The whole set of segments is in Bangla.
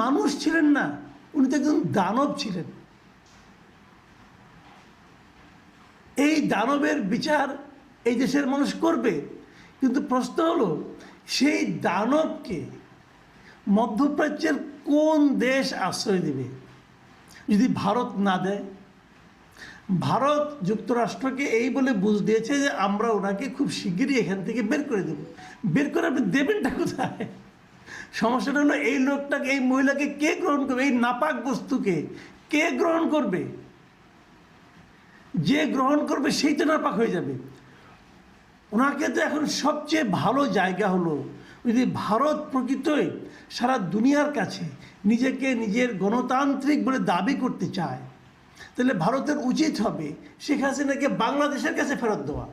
মানুষ ছিলেন না, উনি তো একজন দানব ছিলেন। এই দানবের বিচার এই দেশের মানুষ করবে, কিন্তু প্রশ্ন হলো সেই দানবকে মধ্যপ্রাচ্যের কোন দেশ আশ্রয় দেবে যদি ভারত না দেয়? ভারত যুক্তরাষ্ট্রকে এই বলে বুঝ দিয়েছে যে আমরা ওনাকে খুব শিগগিরই এখান থেকে বের করে দেব। বের করে আপনি দেবেনটা কোথায়? সমস্যাটা হলো এই লোকটাকে, এই মহিলাকে কে গ্রহণ করবে? এই নাপাক বস্তুকে কে গ্রহণ করবে? যে গ্রহণ করবে সেই তো নাপাক হয়ে যাবে। ওনাকে তো এখন সবচেয়ে ভালো জায়গা হলো যদি ভারত প্রকৃতই সারা দুনিয়ার কাছে নিজেকে নিজের গণতান্ত্রিক বলে দাবি করতে চায়, তাহলে ভারতের উচিত হবে শেখ হাসিনাকে বাংলাদেশের কাছে ফেরত দেওয়া।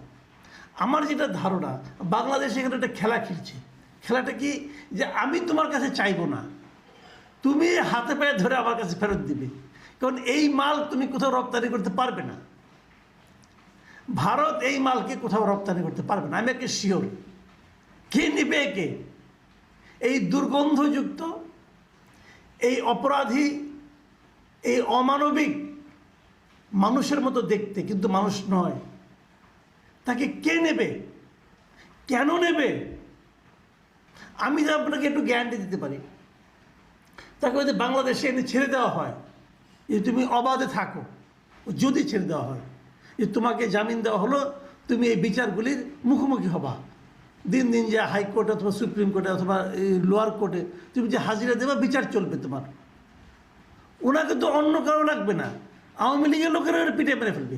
আমার যেটা ধারণা, বাংলাদেশ এখানে একটা খেলা খেলছে। খেলাটা কি? যে আমি তোমার কাছে চাইবো না, তুমি হাতে পায়ে ধরে আমার কাছে ফেরত দিবে, কারণ এই মাল তুমি কোথাও রপ্তানি করতে পারবে না। ভারত এই মালকে কোথাও রপ্তানি করতে পারবে না, আমি একে শিওর। কে নিবে একে? এই দুর্গন্ধযুক্ত, এই অপরাধী, এই অমানবিক মানুষের মতো দেখতে কিন্তু মানুষ নয়, তাকে কে নেবে? কেন নেবে? আমি যে আপনাকে একটু গ্যারান্টি দিতে পারি, তাকে যদি বাংলাদেশে এনে ছেড়ে দেওয়া হয় যে তুমি অবাধে থাকো, যদি ছেড়ে দেওয়া হয় যে তোমাকে জামিন দেওয়া হলো, তুমি এই বিচারগুলির মুখোমুখি হবা, দিন দিন যে হাইকোর্ট অথবা সুপ্রিম কোর্টে অথবা লোয়ার কোর্টে তুমি যে হাজিরা দেবা, বিচার চলবে তোমার। ওনাকে তো অন্য কারো লাগবে না, আওয়ামী লীগের লোকেরা পিঠে মেরে ফেলবে।